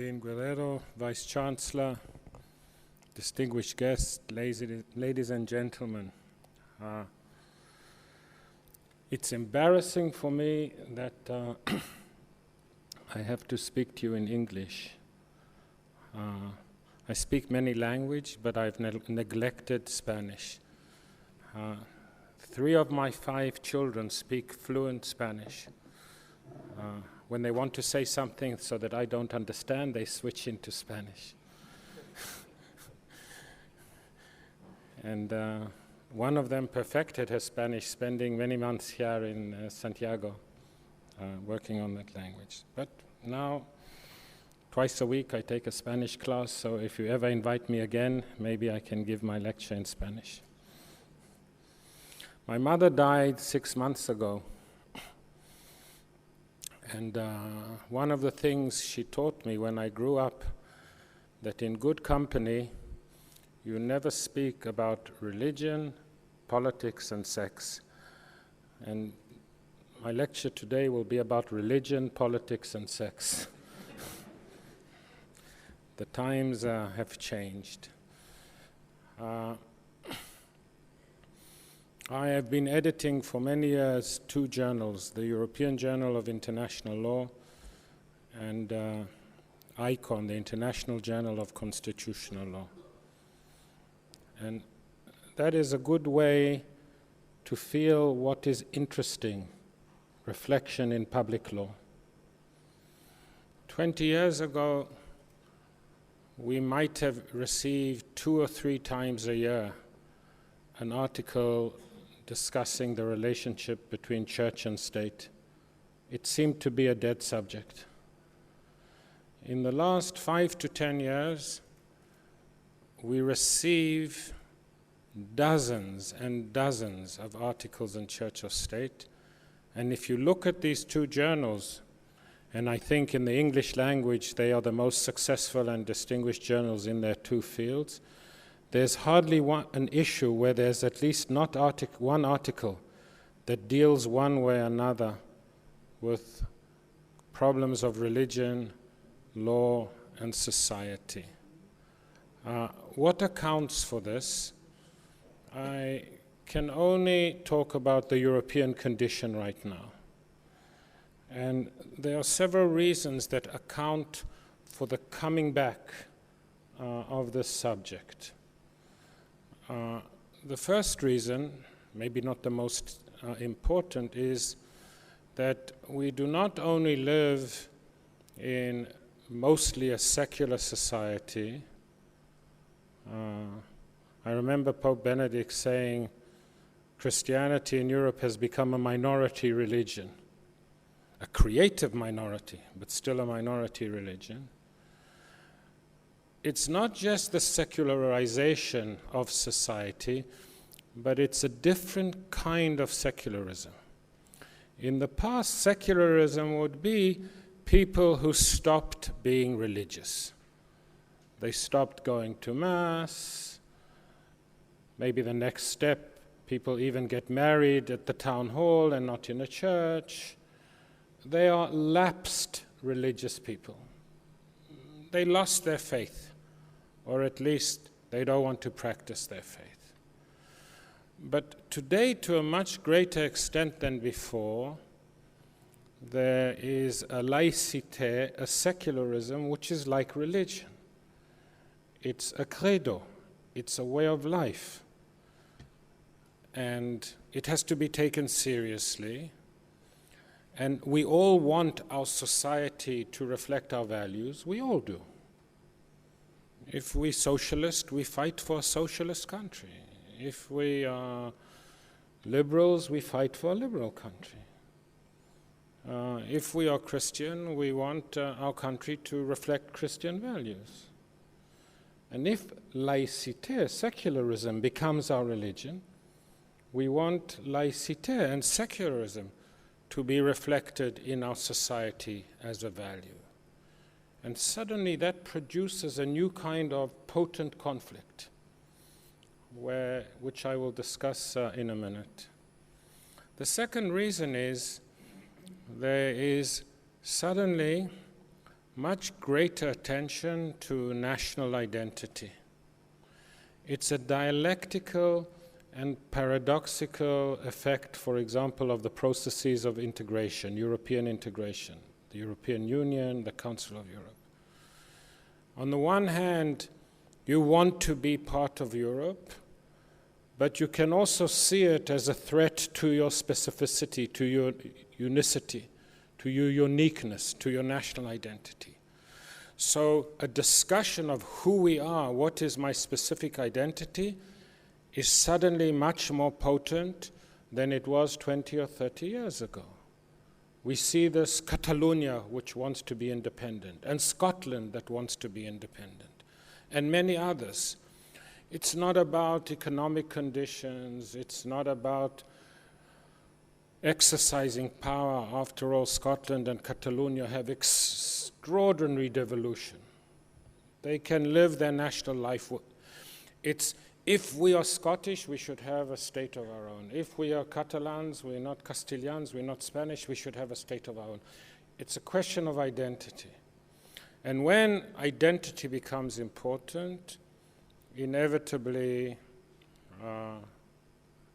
Dean Guerrero, Vice Chancellor, distinguished guests, ladies and gentlemen. It's embarrassing for me that I have to speak to you in English. I speak many languages, but I've neglected Spanish. 3 of my 5 children speak fluent Spanish. When they want to say something so that I don't understand, they switch into Spanish. And one of them perfected her Spanish, spending many months here in Santiago, working on that language. But now, twice a week, I take a Spanish class, so if you ever invite me again, maybe I can give my lecture in Spanish. My mother died 6 months ago. And one of the things she taught me when I grew up, that in good company, you never speak about religion, politics, and sex. And my lecture today will be about religion, politics, and sex. The times have changed. I have been editing for many years 2 journals, the European Journal of International Law and ICON, the International Journal of Constitutional Law. And that is a good way to feel what is interesting, reflection in public law. 20 years ago, we might have received 2 or 3 times a year an article discussing the relationship between church and state. It seemed to be a dead subject. In the last 5 to 10 years, we receive dozens and dozens of articles on church or state. And if you look at these 2 journals, and I think in the English language they are the most successful and distinguished journals in their 2 fields, there's hardly an issue where there's at least not one article that deals one way or another with problems of religion, law, and society. What accounts for this? I can only talk about the European condition right now. And there are several reasons that account for the coming back of this subject. The first reason, maybe not the most important, is that we do not only live in mostly a secular society. I remember Pope Benedict saying Christianity in Europe has become a minority religion, a creative minority, but still a minority religion. It's not just the secularization of society, but it's a different kind of secularism. In the past, secularism would be people who stopped being religious. They stopped going to Mass. Maybe the next step, people even get married at the town hall and not in a church. They are lapsed religious people. They lost their faith, or at least they don't want to practice their faith. But today, to a much greater extent than before, there is a laïcité, a secularism, which is like religion. It's a credo, it's a way of life, and it has to be taken seriously. And we all want our society to reflect our values. We all do. If we're socialist, we fight for a socialist country. If we are liberals, we fight for a liberal country. If we are Christian, we want our country to reflect Christian values. And if laïcité, secularism, becomes our religion, we want laïcité and secularism to be reflected in our society as a value. And suddenly that produces a new kind of potent conflict, which I will discuss in a minute. The second reason is there is suddenly much greater attention to national identity. It's a dialectical and paradoxical effect, for example, of the processes of integration, European integration, the European Union, the Council of Europe. On the one hand, you want to be part of Europe, but you can also see it as a threat to your specificity, to your unicity, to your uniqueness, to your national identity. So a discussion of who we are, what is my specific identity, is suddenly much more potent than it was 20 or 30 years ago. We see this Catalonia, which wants to be independent, and Scotland that wants to be independent, and many others. It's not about economic conditions, it's not about exercising power. After all, Scotland and Catalonia have extraordinary devolution. They can live their national life. It's, if we are Scottish, we should have a state of our own. If we are Catalans, we're not Castilians, we're not Spanish, we should have a state of our own. It's a question of identity. And when identity becomes important, inevitably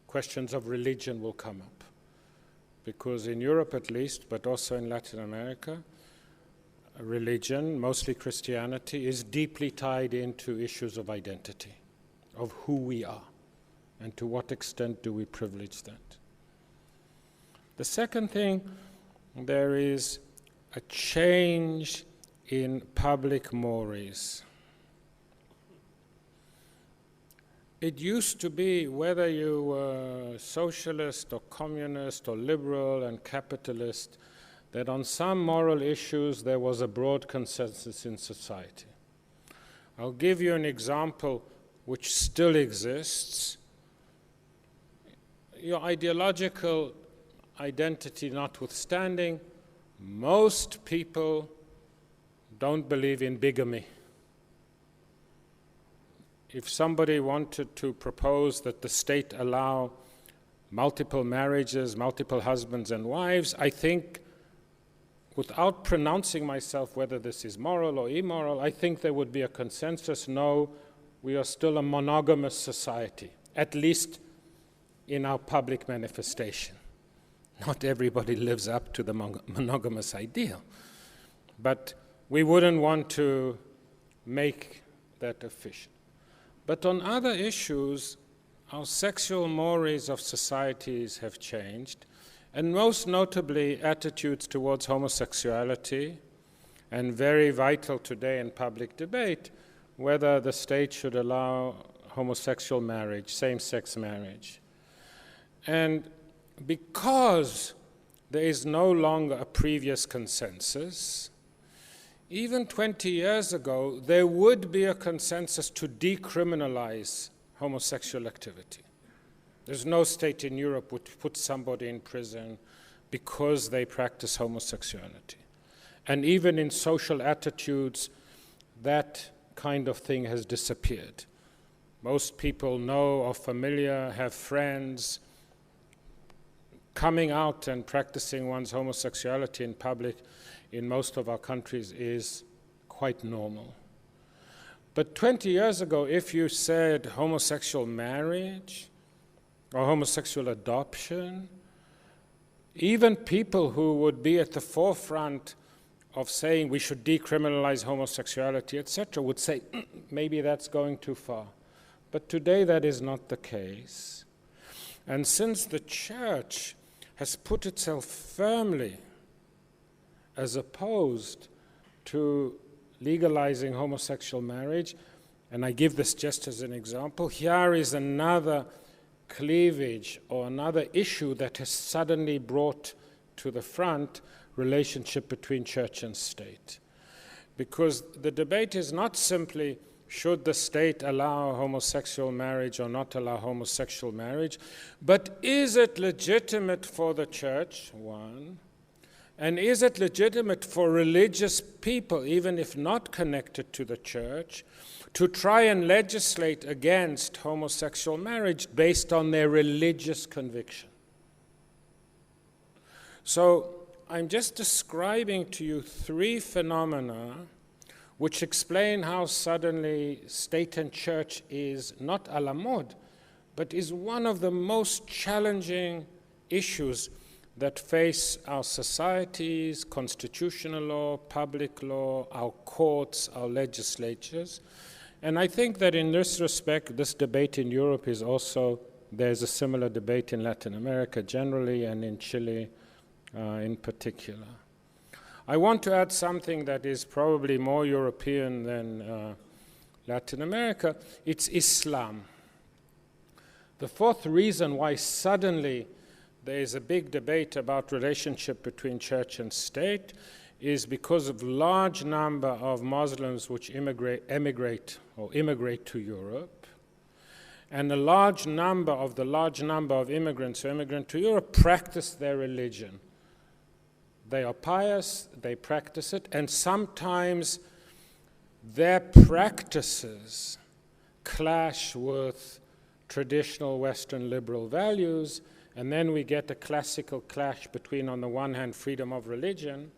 questions of religion will come up. Because in Europe at least, but also in Latin America, religion, mostly Christianity, is deeply tied into issues of identity, of who we are, and to what extent do we privilege that. The second thing, there is a change in public mores. It used to be, whether you were socialist or communist or liberal and capitalist, that on some moral issues there was a broad consensus in society. I'll give you an example which still exists. Your ideological identity notwithstanding, most people don't believe in bigamy. If somebody wanted to propose that the state allow multiple marriages, multiple husbands and wives, I think, without pronouncing myself whether this is moral or immoral, I think there would be a consensus, no, we are still a monogamous society, at least in our public manifestation. Not everybody lives up to the monogamous ideal, but we wouldn't want to make that official. But on other issues, our sexual mores of societies have changed, and most notably attitudes towards homosexuality, and very vital today in public debate, whether the state should allow homosexual marriage, same-sex marriage. And because there is no longer a previous consensus, even 20 years ago, there would be a consensus to decriminalize homosexual activity. There's no state in Europe would put somebody in prison because they practice homosexuality. And even in social attitudes, that kind of thing has disappeared. Most people know or familiar, have friends. Coming out and practicing one's homosexuality in public in most of our countries is quite normal. But 20 years ago, if you said homosexual marriage or homosexual adoption, even people who would be at the forefront of saying we should decriminalize homosexuality, etc., would say, maybe that's going too far. But today that is not the case. And since the church has put itself firmly as opposed to legalizing homosexual marriage, and I give this just as an example, here is another cleavage or another issue that has suddenly brought to the front relationship between church and state. Because the debate is not simply should the state allow homosexual marriage or not allow homosexual marriage, but is it legitimate for the church, one, and is it legitimate for religious people, even if not connected to the church, to try and legislate against homosexual marriage based on their religious conviction? So I'm just describing to you three phenomena which explain how suddenly state and church is not a la mode, but is one of the most challenging issues that face our societies, constitutional law, public law, our courts, our legislatures. And I think that in this respect, this debate in Europe is also, there's a similar debate in Latin America generally and in Chile in particular. I want to add something that is probably more European than Latin America. It's Islam. The fourth reason why suddenly there is a big debate about relationship between church and state is because of large number of Muslims which emigrate to Europe. And a large number of immigrants who immigrate to Europe practice their religion. They are pious, they practice it, and sometimes their practices clash with traditional Western liberal values, and then we get a classical clash between, on the one hand, freedom of religion,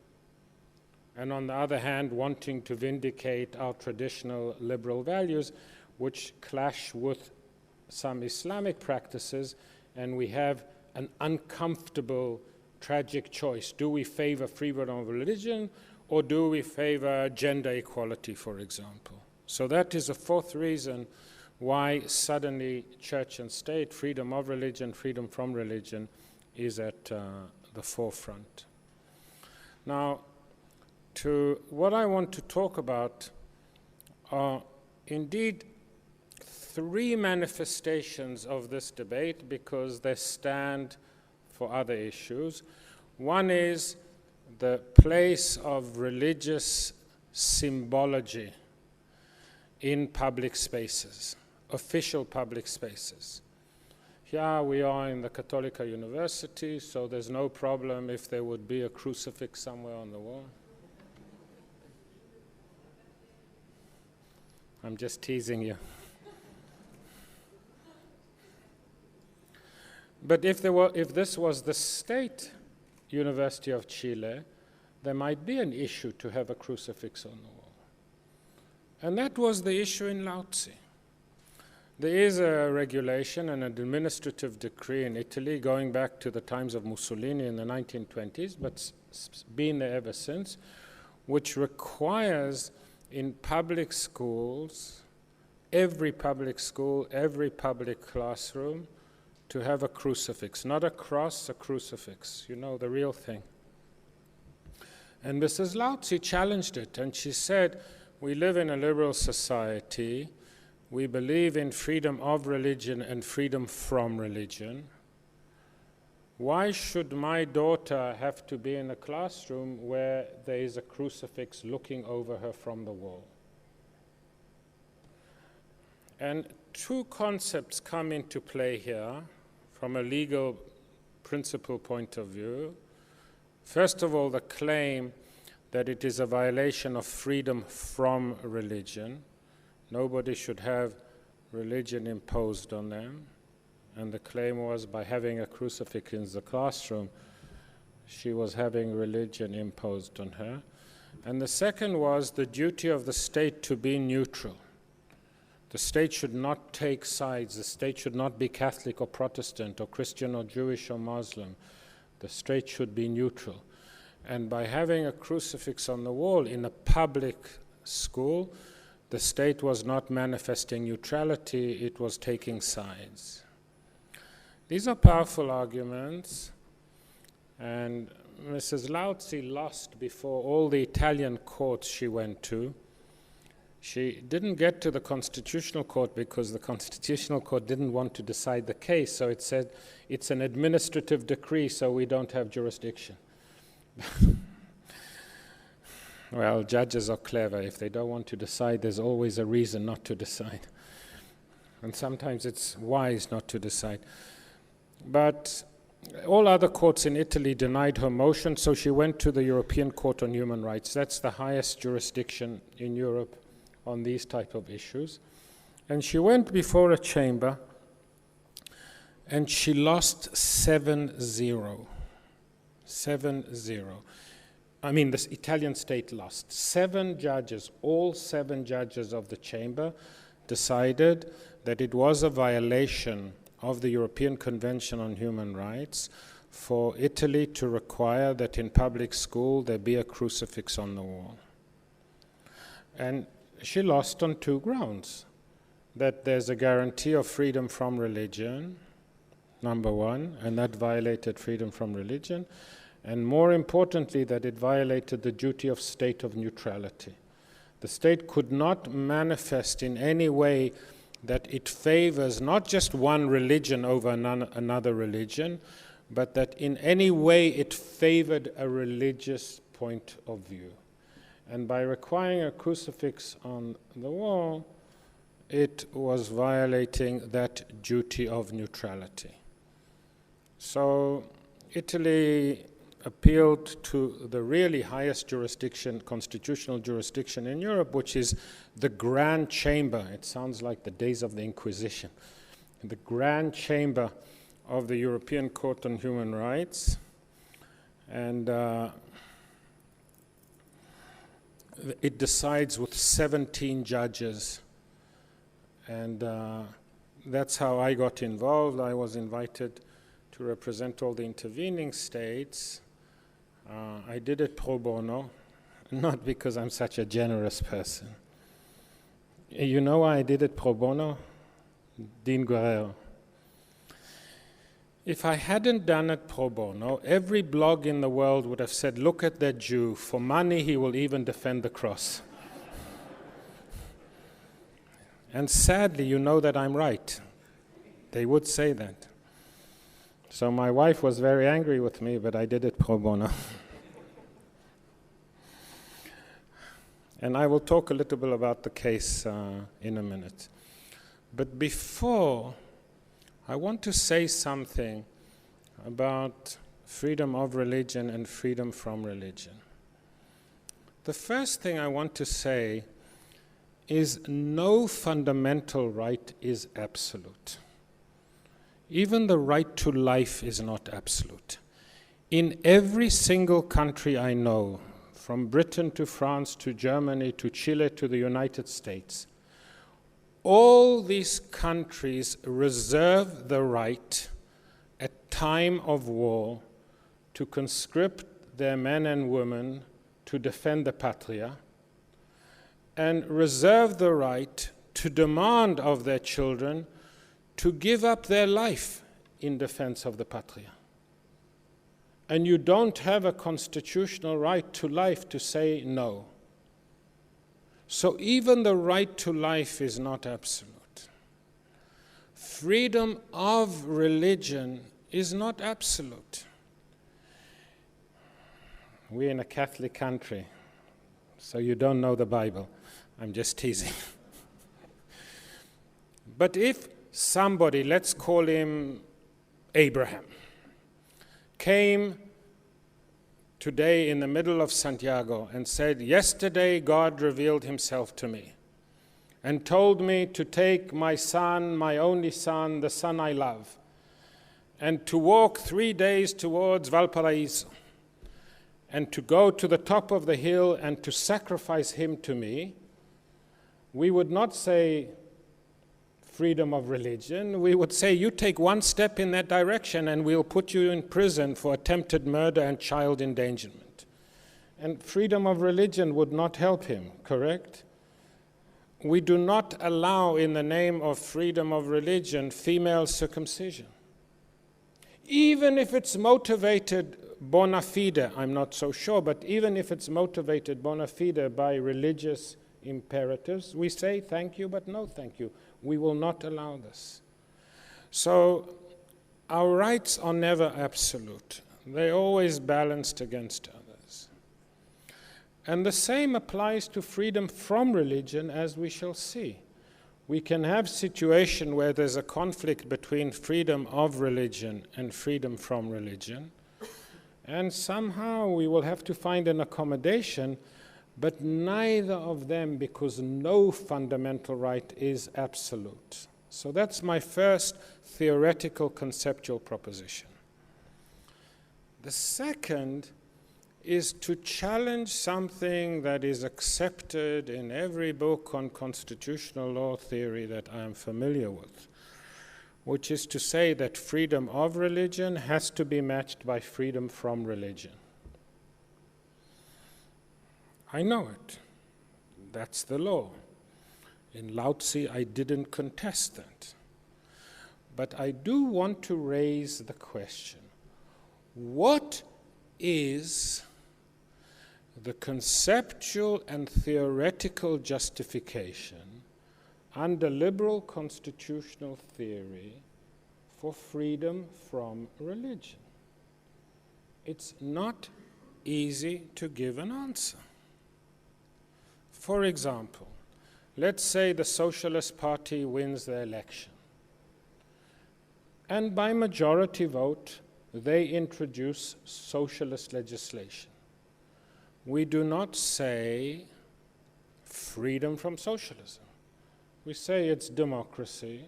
and on the other hand, wanting to vindicate our traditional liberal values, which clash with some Islamic practices, and we have an uncomfortable tragic choice. Do we favor freedom of religion, or do we favor gender equality, for example? So that is a fourth reason why suddenly church and state, freedom of religion, freedom from religion, is at the forefront. Now, to what I want to talk about are indeed three manifestations of this debate because they stand for other issues. One is the place of religious symbology in public spaces, official public spaces. Here we are in the Católica University, so there's no problem if there would be a crucifix somewhere on the wall. I'm just teasing you. But if this was the State University of Chile, there might be an issue to have a crucifix on the wall. And that was the issue in Lautsi. There is a regulation, an administrative decree in Italy going back to the times of Mussolini in the 1920s, but been there ever since, which requires in public schools, every public school, every public classroom, to have a crucifix, not a cross, a crucifix, you know, the real thing. And Mrs. Lautsi challenged it, and she said, we live in a liberal society, we believe in freedom of religion and freedom from religion. Why should my daughter have to be in a classroom where there is a crucifix looking over her from the wall? And two concepts come into play here from a legal principle point of view. First of all, the claim that it is a violation of freedom from religion. Nobody should have religion imposed on them. And the claim was by having a crucifix in the classroom, she was having religion imposed on her. And the second was the duty of the state to be neutral. The state should not take sides. The state should not be Catholic or Protestant or Christian or Jewish or Muslim. The state should be neutral. And by having a crucifix on the wall in a public school, the state was not manifesting neutrality, it was taking sides. These are powerful arguments, and Mrs. Lautsi lost before all the Italian courts she went to. She didn't get to the Constitutional Court because the Constitutional Court didn't want to decide the case, so it said it's an administrative decree, so we don't have jurisdiction. Well, judges are clever. If they don't want to decide, there's always a reason not to decide. And sometimes it's wise not to decide. But all other courts in Italy denied her motion, so she went to the European Court on Human Rights. That's the highest jurisdiction in Europe on these type of issues. And she went before a chamber, and she lost 7-0. 7-0. I mean, the Italian state lost. 7 judges, all 7 judges of the chamber, decided that it was a violation of the European Convention on Human Rights for Italy to require that in public school there be a crucifix on the wall. And she lost on 2 grounds. That there's a guarantee of freedom from religion, number 1, and that violated freedom from religion. And more importantly, that it violated the duty of state of neutrality. The state could not manifest in any way that it favors not just one religion over another religion, but that in any way it favored a religious point of view. And by requiring a crucifix on the wall, it was violating that duty of neutrality. So Italy appealed to the really highest jurisdiction, constitutional jurisdiction in Europe, which is the Grand Chamber. It sounds like the days of the Inquisition. The Grand Chamber of the European Court on Human Rights. And it decides with 17 judges. And that's how I got involved. I was invited to represent all the intervening states. I did it pro bono, not because I'm such a generous person. You know why I did it pro bono? Dean Guerrero. If I hadn't done it pro bono, every blog in the world would have said, look at that Jew, for money he will even defend the cross. And sadly, you know that I'm right. They would say that. So my wife was very angry with me, but I did it pro bono. And I will talk a little bit about the case in a minute. But before, I want to say something about freedom of religion and freedom from religion. The first thing I want to say is no fundamental right is absolute. Even the right to life is not absolute. In every single country I know, from Britain to France to Germany to Chile to the United States, all these countries reserve the right at time of war to conscript their men and women to defend the patria, and reserve the right to demand of their children to give up their life in defense of the patria. And you don't have a constitutional right to life to say no. So even the right to life is not absolute. Freedom of religion is not absolute. We're in a Catholic country, so you don't know the Bible. I'm just teasing. But if somebody, let's call him Abraham, came today in the middle of Santiago and said, yesterday God revealed himself to me and told me to take my son, my only son, the son I love, and to walk 3 days towards Valparaiso and to go to the top of the hill and to sacrifice him to me, we would not say freedom of religion. We would say, you take one step in that direction and we'll put you in prison for attempted murder and child endangerment. And freedom of religion would not help him, correct? We do not allow, in the name of freedom of religion, female circumcision. Even if it's motivated bona fide, I'm not so sure, but even if it's motivated bona fide by religious imperatives, we say thank you, but no thank you. We will not allow this. So our rights are never absolute. They're always balanced against others. And the same applies to freedom from religion, as we shall see. We can have situation where there's a conflict between freedom of religion and freedom from religion, and somehow we will have to find an accommodation, but neither of them, because no fundamental right is absolute. So that's my first theoretical conceptual proposition. The second is to challenge something that is accepted in every book on constitutional law theory that I am familiar with, which is to say that freedom of religion has to be matched by freedom from religion. I know it. That's the law. In Lao Tzu, I didn't contest that. But I do want to raise the question, what is the conceptual and theoretical justification under liberal constitutional theory for freedom from religion? It's not easy to give an answer. For example, let's say the Socialist Party wins the election, and by majority vote, they introduce socialist legislation. We do not say freedom from socialism. We say it's democracy,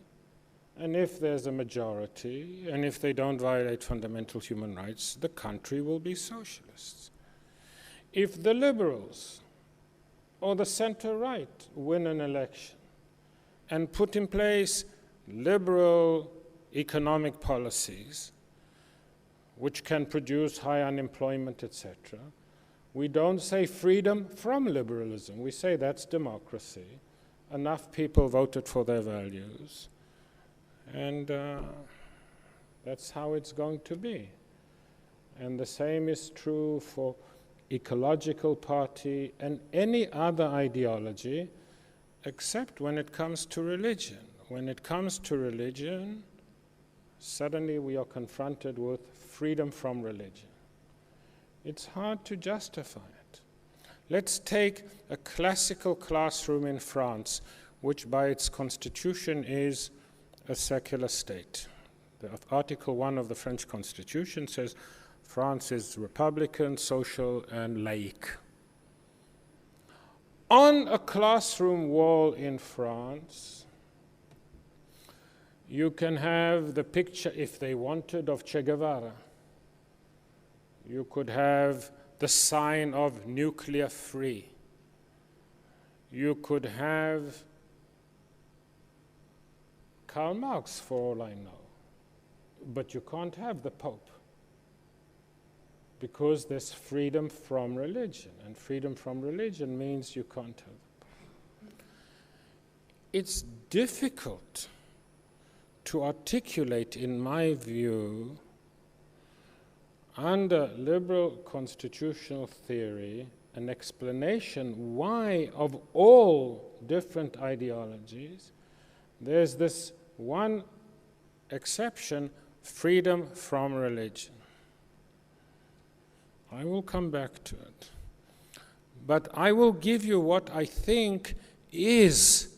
and if there's a majority, and if they don't violate fundamental human rights, the country will be socialist. If the liberals or the center-right win an election and put in place liberal economic policies which can produce high unemployment, etc., we don't say freedom from liberalism. We say that's democracy. Enough people voted for their values, and that's how it's going to be. And the same is true for ecological party and any other ideology, except when it comes to religion. When it comes to religion, suddenly we are confronted with freedom from religion. It's hard to justify it. Let's take a classical classroom in France, which by its constitution is a secular state. The Article 1 of the French Constitution says France is republican, social, and laic. On a classroom wall in France, you can have the picture, if they wanted, of Che Guevara. You could have the sign of nuclear free. You could have Karl Marx, for all I know. But you can't have the Pope, because there's freedom from religion, and freedom from religion means you can't have the Pope. It's difficult to articulate, in my view, under liberal constitutional theory, an explanation why, of all different ideologies, there's this one exception, freedom from religion. I will come back to it. But I will give you what I think is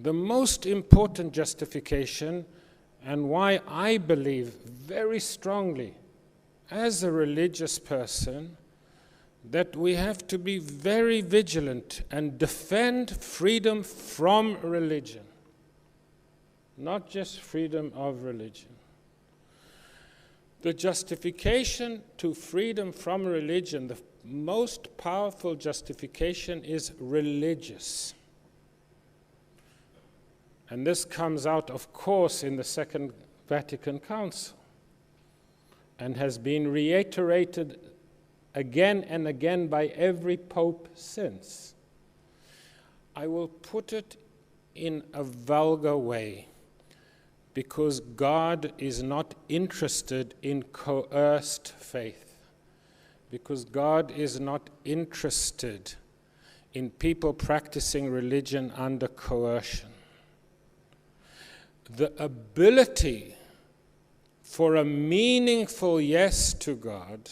the most important justification, and why I believe very strongly as a religious person that we have to be very vigilant and defend freedom from religion, not just freedom of religion. The justification to freedom from religion, the most powerful justification, is religious. And this comes out, of course, in the Second Vatican Council, and has been reiterated again and again by every pope since. I will put it in a vulgar way, because God is not interested in coerced faith, because God is not interested in people practicing religion under coercion. The ability for a meaningful yes to God,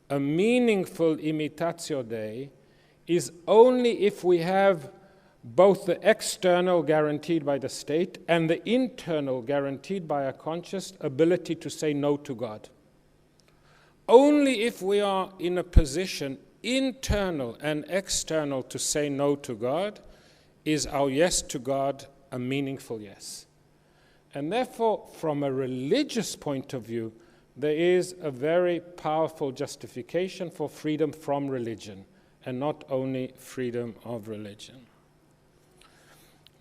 a meaningful imitatio Dei, is only if we have both the external guaranteed by the state and the internal guaranteed by a conscious ability to say no to God. Only if we are in a position, internal and external, to say no to God, is our yes to God a meaningful yes. And therefore, from a religious point of view, there is a very powerful justification for freedom from religion, and not only freedom of religion.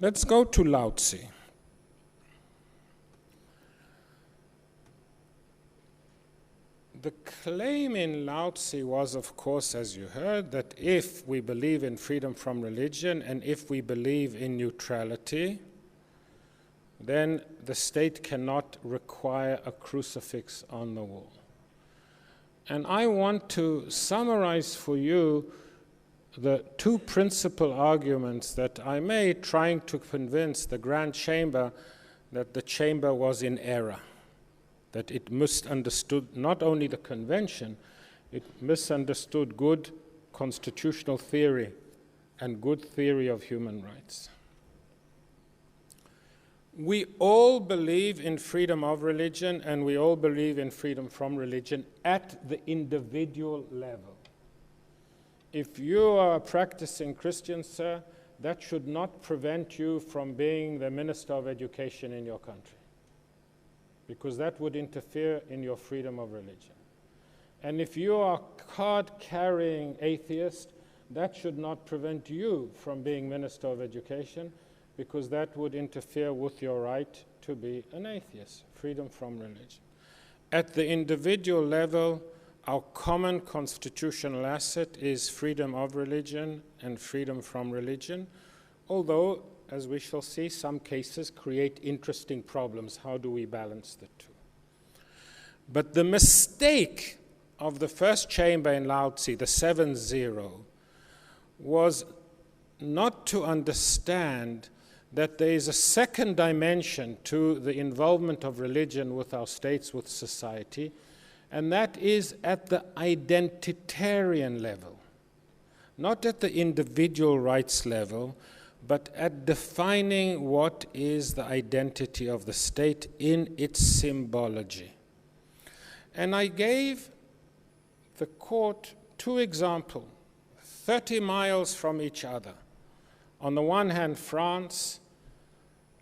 Let's go to Lao Tzu. The claim in Lao Tzu was, of course, as you heard, that if we believe in freedom from religion and if we believe in neutrality, then the state cannot require a crucifix on the wall. And I want to summarize for you the two principal arguments that I made trying to convince the Grand Chamber that the Chamber was in error, that it misunderstood not only the Convention, it misunderstood good constitutional theory and good theory of human rights. We all believe in freedom of religion, and we all believe in freedom from religion at the individual level. If you are a practicing Christian, sir, that should not prevent you from being the Minister of Education in your country, because that would interfere in your freedom of religion. And if you are a card-carrying atheist, that should not prevent you from being Minister of Education, because that would interfere with your right to be an atheist, freedom from religion. At the individual level, our common constitutional asset is freedom of religion and freedom from religion, although, as we shall see, some cases create interesting problems. How do we balance the two? But the mistake of the first chamber in Lao Tzu, the 7-0, was not to understand that there is a second dimension to the involvement of religion with our states, with society, and that is at the identitarian level, not at the individual rights level, but at defining what is the identity of the state in its symbology. And I gave the court two examples, 30 miles from each other. On the one hand, France,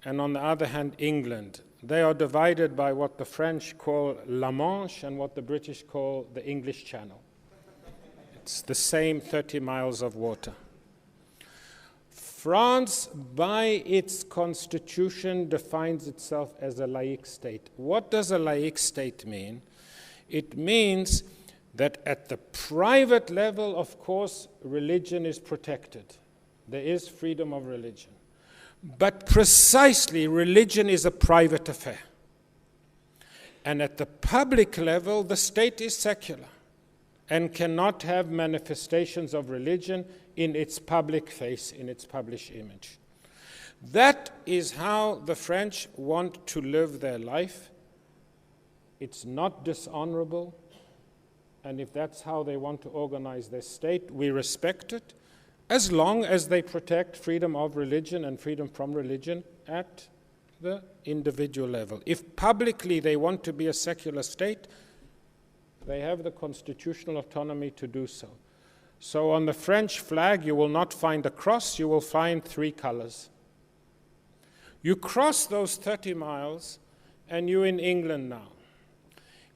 and on the other hand, England. They are divided by what the French call La Manche and what the British call the English Channel. It's the same 30 miles of water. France, by its constitution, defines itself as a laïc state. What does a laïc state mean? It means that at the private level, of course, religion is protected. There is freedom of religion. But precisely, religion is a private affair. And at the public level, the state is secular and cannot have manifestations of religion in its public face, in its public image. That is how the French want to live their life. It's not dishonorable. And if that's how they want to organize their state, we respect it, as long as they protect freedom of religion and freedom from religion at the individual level. If publicly they want to be a secular state, they have the constitutional autonomy to do so. So on the French flag, you will not find a cross, you will find 3 colors. You cross those 30 miles, and you're in England now.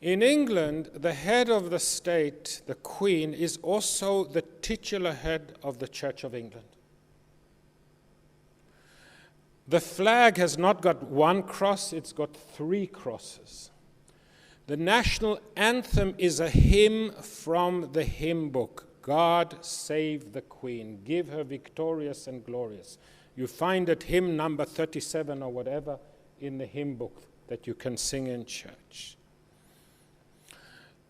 In England, the head of the state, the Queen, is also the titular head of the Church of England. The flag has not got 1 cross, it's got 3 crosses. The national anthem is a hymn from the hymn book, God Save the Queen, give her victorious and glorious. You find it hymn number 37 or whatever in the hymn book that you can sing in church.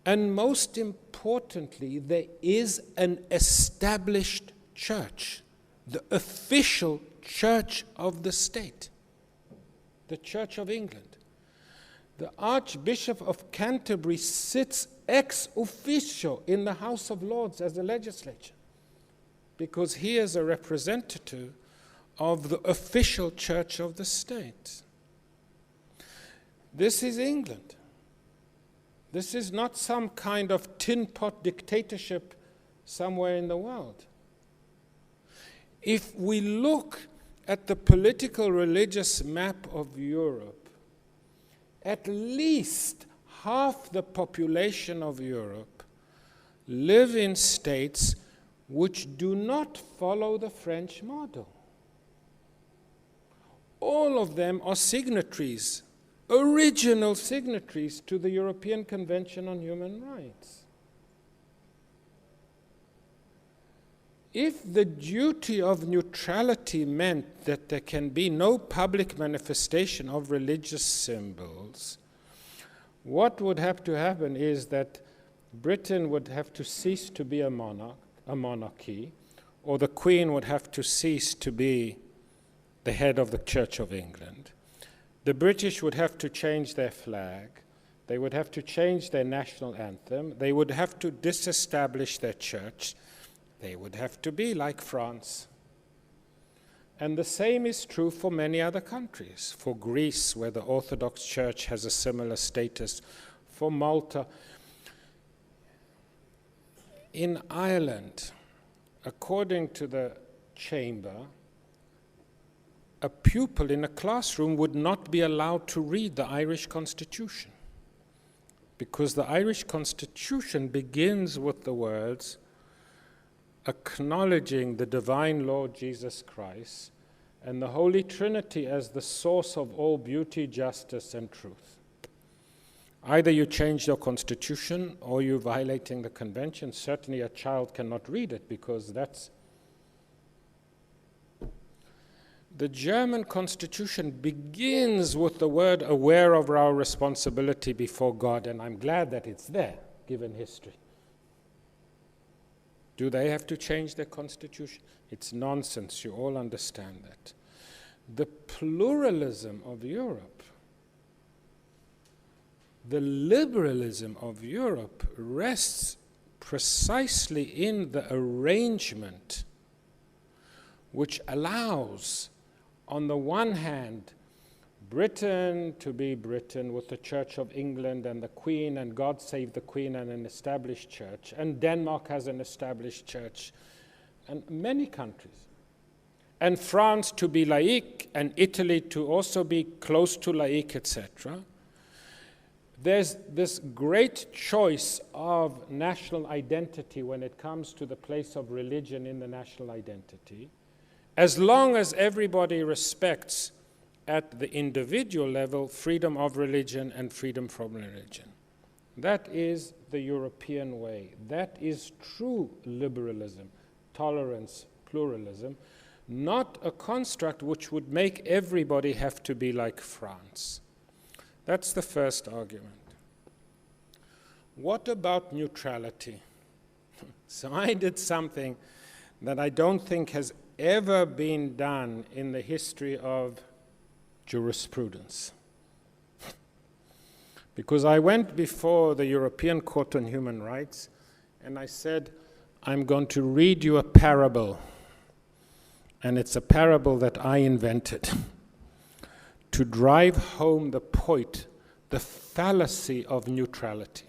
And most importantly, there is an established church, the official church of the state, the Church of England. The Archbishop of Canterbury sits ex officio in the House of Lords as a legislature, because he is a representative of the official church of the state. This is England. This is not some kind of tin pot dictatorship somewhere in the world. If we look at the political religious map of Europe, at least half the population of Europe live in states which do not follow the French model. All of them are signatories, original signatories to the European Convention on Human Rights. If the duty of neutrality meant that there can be no public manifestation of religious symbols, what would have to happen is that Britain would have to cease to be a monarchy, or the Queen would have to cease to be the head of the Church of England. The British would have to change their flag. They would have to change their national anthem. They would have to disestablish their church. They would have to be like France. And the same is true for many other countries. For Greece, where the Orthodox Church has a similar status. For Malta. In Ireland, according to the Chamber, a pupil in a classroom would not be allowed to read the Irish Constitution, because the Irish Constitution begins with the words, acknowledging the divine Lord Jesus Christ and the Holy Trinity as the source of all beauty, justice, and truth. Either you change your constitution or you're violating the convention. Certainly a child cannot read it, because that's... The German constitution begins with the word aware of our responsibility before God, and I'm glad that it's there, given history. Do they have to change their constitution? It's nonsense, you all understand that. The pluralism of Europe, the liberalism of Europe rests precisely in the arrangement which allows, on the one hand, Britain to be Britain with the Church of England and the Queen, and God save the Queen, and an established church, and Denmark has an established church, and many countries. And France to be laïque, and Italy to also be close to laïque, etc. There's this great choice of national identity when it comes to the place of religion in the national identity, as long as everybody respects at the individual level freedom of religion and freedom from religion. That is the European way. That is true liberalism, tolerance, pluralism, not a construct which would make everybody have to be like France. That's the first argument. What about neutrality? So I did something that I don't think has ever been done in the history of jurisprudence. Because I went before the European Court on Human Rights and I said, I'm going to read you a parable. And it's a parable that I invented to drive home the point, the fallacy of neutrality,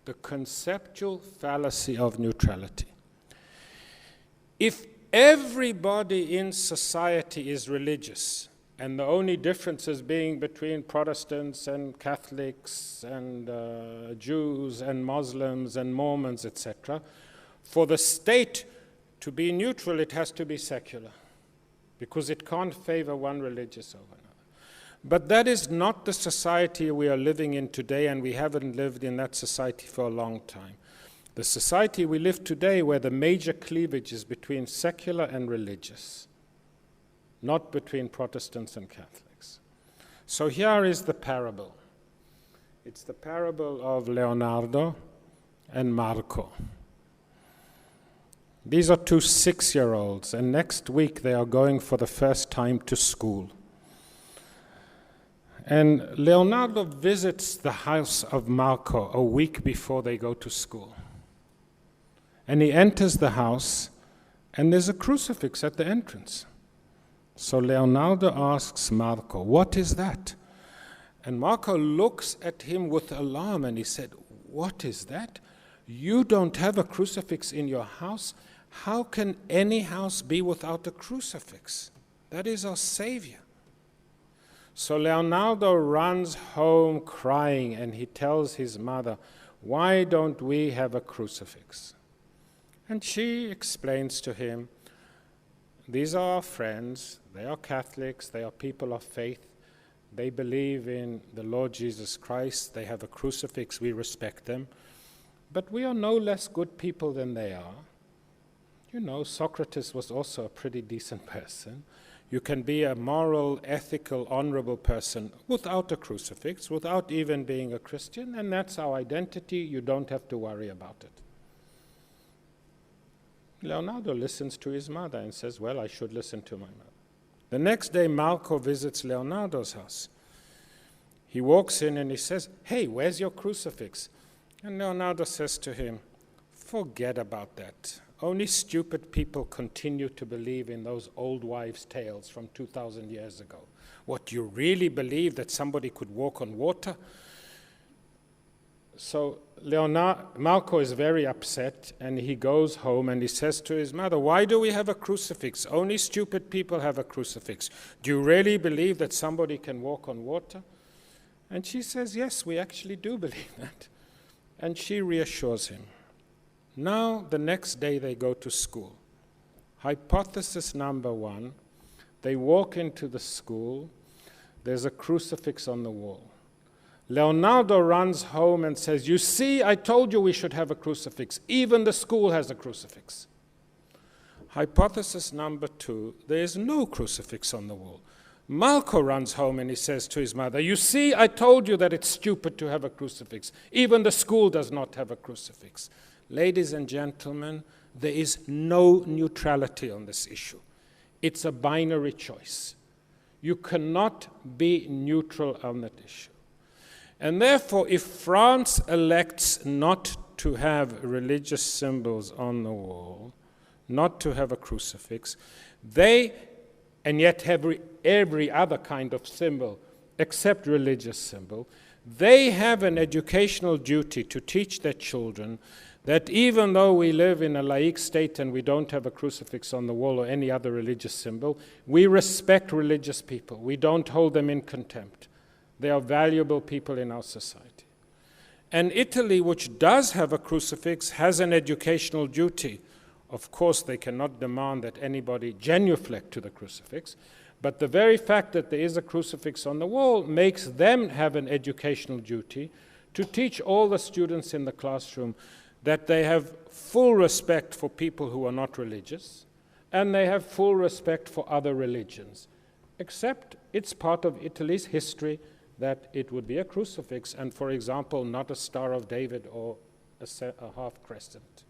the conceptual fallacy of neutrality. If everybody in society is religious, and the only differences being between Protestants and Catholics and Jews and Muslims and Mormons, etc., for the state to be neutral, it has to be secular, because it can't favor one religious over another. But that is not the society we are living in today, and we haven't lived in that society for a long time. The society we live today, where the major cleavage is between secular and religious, not between Protestants and Catholics. So here is the parable. It's the parable of Leonardo and Marco. These are two 6-year-olds, and next week they are going for the first time to school. And Leonardo visits the house of Marco a week before they go to school. And he enters the house, and there's a crucifix at the entrance. So Leonardo asks Marco, "What is that?" And Marco looks at him with alarm, and he said, "What is that? You don't have a crucifix in your house? How can any house be without a crucifix? That is our Savior." So Leonardo runs home crying, and he tells his mother, "Why don't we have a crucifix?" And she explains to him, "These are our friends, they are Catholics, they are people of faith, they believe in the Lord Jesus Christ, they have a crucifix, we respect them, but we are no less good people than they are. You know, Socrates was also a pretty decent person. You can be a moral, ethical, honorable person without a crucifix, without even being a Christian, and that's our identity. You don't have to worry about it." Leonardo listens to his mother and says, "Well, I should listen to my mother." The next day, Malco visits Leonardo's house. He walks in and he says, "Hey, where's your crucifix?" And Leonardo says to him, "Forget about that. Only stupid people continue to believe in those old wives' tales from 2,000 years ago. What, you really believe that somebody could walk on water?" So Malco is very upset, and he goes home and he says to his mother, "Why do we have a crucifix? Only stupid people have a crucifix. Do you really believe that somebody can walk on water?" And she says, "Yes, we actually do believe that." And she reassures him. Now, the next day they go to school. Hypothesis number one, they walk into the school, there's a crucifix on the wall. Leonardo runs home and says, "You see, I told you we should have a crucifix. Even the school has a crucifix." Hypothesis number two, there is no crucifix on the wall. Malco runs home and he says to his mother, "You see, I told you that it's stupid to have a crucifix. Even the school does not have a crucifix." Ladies and gentlemen, there is no neutrality on this issue. It's a binary choice. You cannot be neutral on that issue. And therefore, if France elects not to have religious symbols on the wall, not to have a crucifix, and yet have every other kind of symbol except religious symbol, they have an educational duty to teach their children that even though we live in a laïc state and we don't have a crucifix on the wall or any other religious symbol, we respect religious people. We don't hold them in contempt. They are valuable people in our society. And Italy, which does have a crucifix, has an educational duty. Of course, they cannot demand that anybody genuflect to the crucifix, but the very fact that there is a crucifix on the wall makes them have an educational duty to teach all the students in the classroom that they have full respect for people who are not religious, and they have full respect for other religions, except it's part of Italy's history that it would be a crucifix and, for example, not a Star of David or a half crescent.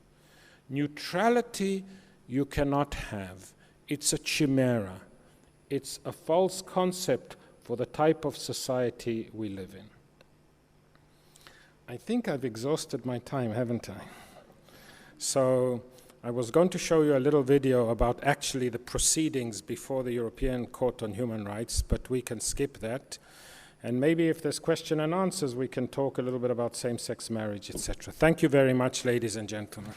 Neutrality you cannot have. It's a chimera. It's a false concept for the type of society we live in. I think I've exhausted my time, haven't I? So I was going to show you a little video about actually the proceedings before the European Court on Human Rights, but we can skip that. And maybe if there's question and answers, we can talk a little bit about same-sex marriage, etc. Thank you very much, ladies and gentlemen.